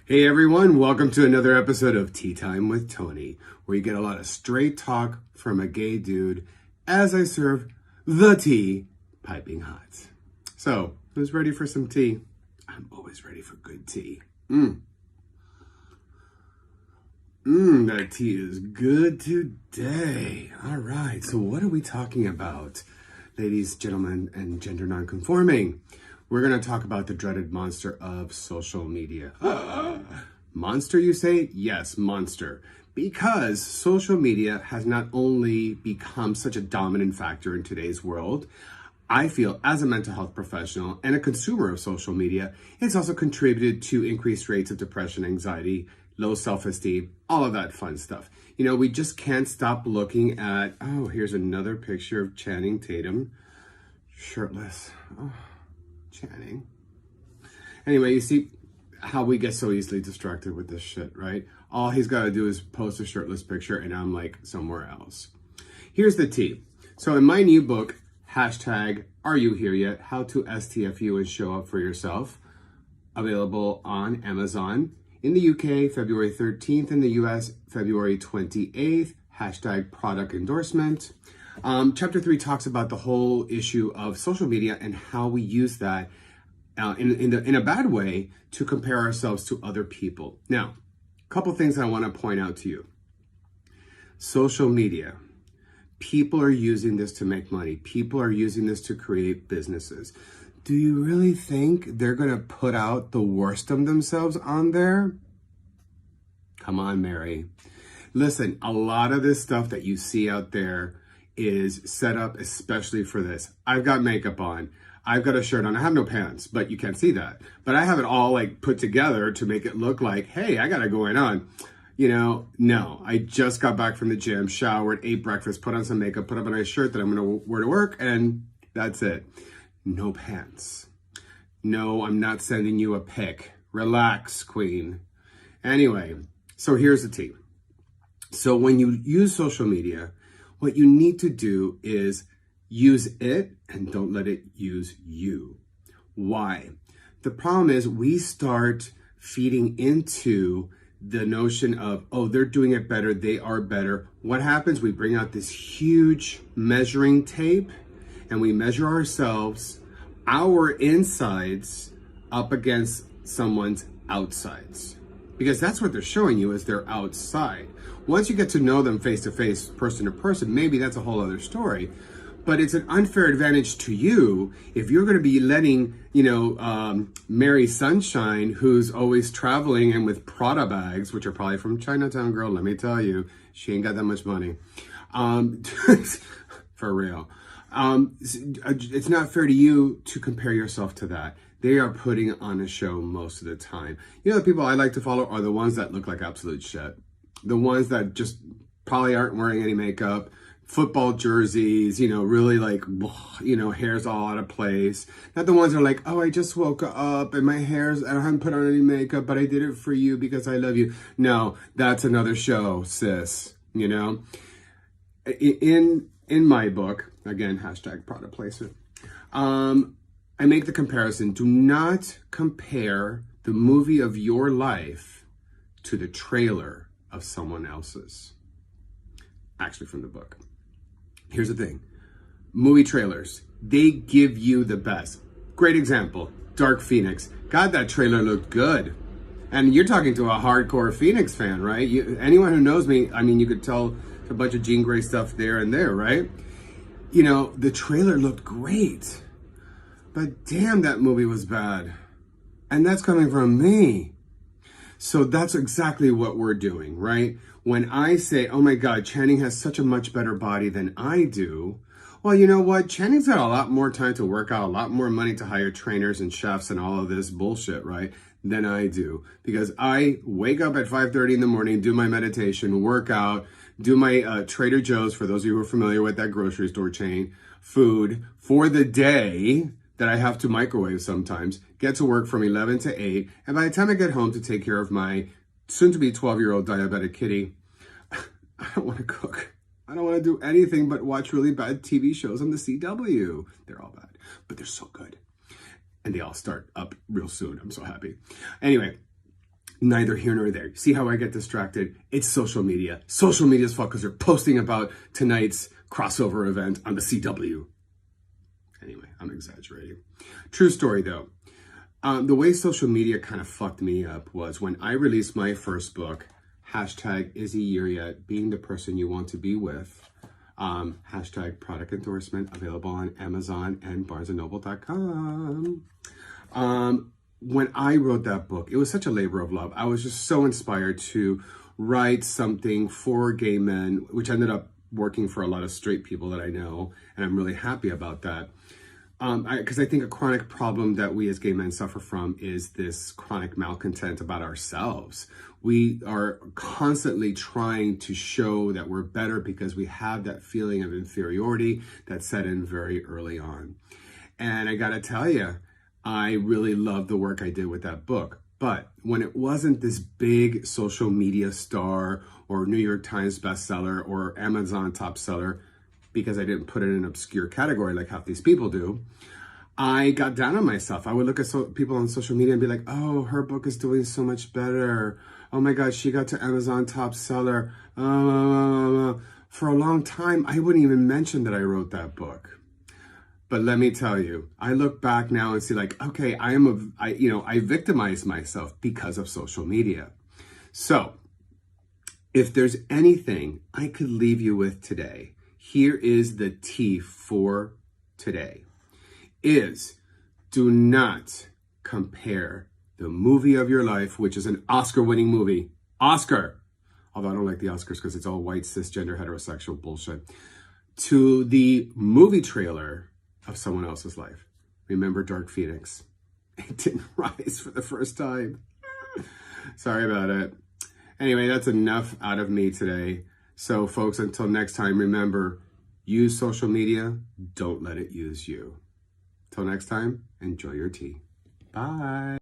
Hey everyone, welcome to another episode of Tea Time with Tony, where you get a lot of straight talk from a gay dude as I serve the tea piping hot. So, who's ready for some tea? I'm always ready for good tea. That tea is good today. All right, so what are we talking about? Ladies, gentlemen, and gender nonconforming. We're going to talk about the dreaded monster of social media. Monster, you say? Yes, monster. Because social media has not only become such a dominant factor in today's world, I feel as a mental health professional and a consumer of social media, it's also contributed to increased rates of depression, anxiety, low self-esteem, all of that fun stuff. You know, we just can't stop looking at, here's another picture of Channing Tatum, shirtless. Channing. Anyway, you see how we get so easily distracted with this shit, right? All he's got to do is post a shirtless picture and I'm like somewhere else. Here's the tea. So in my new book, hashtag Are You Here Yet? How to STFU and Show Up for Yourself, available on Amazon. In the UK, February 13th. In the US, February 28th. Hashtag product endorsement. Chapter 3 talks about the whole issue of social media and how we use that in a bad way to compare ourselves to other people. Now, a couple things I want to point out to you. Social media. People are using this to make money. People are using this to create businesses. Do you really think they're going to put out the worst of themselves on there? Come on, Mary. Listen, a lot of this stuff that you see out there is set up especially for this. I've got makeup on. I've got a shirt on. I have no pants, but you can't see that. But I have it all like put together to make it look like, hey, I got it going on. You know, no, I just got back from the gym, showered, ate breakfast, put on some makeup, put up a nice shirt that I'm going to wear to work, and that's it. No pants. No, I'm not sending you a pic. Relax, queen. Anyway, so here's the tea. So when you use social media, what you need to do is use it and don't let it use you. Why? The problem is we start feeding into the notion of, oh, they're doing it better, they are better. What happens? We bring out this huge measuring tape and we measure ourselves, our insides, up against someone's outsides. Because that's what they're showing you is their outside. Once you get to know them face to face, person to person, maybe that's a whole other story. But it's an unfair advantage to you if you're going to be letting, Mary Sunshine, who's always traveling and with Prada bags, which are probably from Chinatown, girl, let me tell you, she ain't got that much money. For real. It's not fair to you to compare yourself to that. They are putting on a show most of the time. You know, the people I like to follow are the ones that look like absolute shit. The ones that just probably aren't wearing any makeup, football jerseys, really like, hair's all out of place. Not the ones that are like, oh, I just woke up and my hair's, I haven't put on any makeup, but I did it for you because I love you. No, that's another show, sis, In my book, again, hashtag product placement, I make the comparison. Do not compare the movie of your life to the trailer of someone else's. Actually, from the book. Here's the thing. Movie trailers, they give you the best. Great example, Dark Phoenix. God, that trailer looked good. And you're talking to a hardcore Phoenix fan, right? Anyone who knows me, you could tell a bunch of Jean Grey stuff there and there, right? The trailer looked great. But damn, that movie was bad. And that's coming from me. So that's exactly what we're doing, right? When I say, oh my God, Channing has such a much better body than I do. Well, you know what? Channing's got a lot more time to work out, a lot more money to hire trainers and chefs and all of this bullshit, right? Than I do. Because I wake up at 5:30 in the morning, do my meditation, work out, do my Trader Joe's, for those of you who are familiar with that grocery store chain, food for the day that I have to microwave sometimes, get to work from 11 to 8, and by the time I get home to take care of my soon-to-be 12-year-old diabetic kitty, I don't want to cook. I don't want to do anything but watch really bad TV shows on the CW. They're all bad, but they're so good. And they all start up real soon. I'm so happy. Anyway, neither here nor there. See how I get distracted? It's social media. Social media's fault because they're posting about tonight's crossover event on the CW. Anyway, I'm exaggerating. True story though. The way social media kind of fucked me up was when I released my first book, hashtag Is He Here Yet? Being the Person You Want to Be With. Hashtag product endorsement, available on Amazon and BarnesandNoble.com. When I wrote that book, it was such a labor of love. I was just so inspired to write something for gay men, which ended up working for a lot of straight people that I know, and I'm really happy about that. Because I think a chronic problem that we as gay men suffer from is this chronic malcontent about ourselves. We are constantly trying to show that we're better because we have that feeling of inferiority that set in very early on. And I gotta tell you, I really loved the work I did with that book. But when it wasn't this big social media star or New York Times bestseller or Amazon top seller, because I didn't put it in an obscure category like half these people do, I got down on myself. I would look at people on social media and be like, oh, her book is doing so much better. Oh my God, she got to Amazon top seller. For a long time, I wouldn't even mention that I wrote that book. But let me tell you, I look back now and see like, okay, I victimized myself because of social media. So if there's anything I could leave you with today, here is the tea for today, is do not compare the movie of your life, which is an Oscar-winning movie, Oscar, although I don't like the Oscars because it's all white, cisgender, heterosexual bullshit, to the movie trailer of someone else's life. Remember Dark Phoenix? It didn't rise for the first time. Sorry about it. Anyway, that's enough out of me today. So folks, until next time, remember, use social media, don't let it use you. Till next time, enjoy your tea. Bye.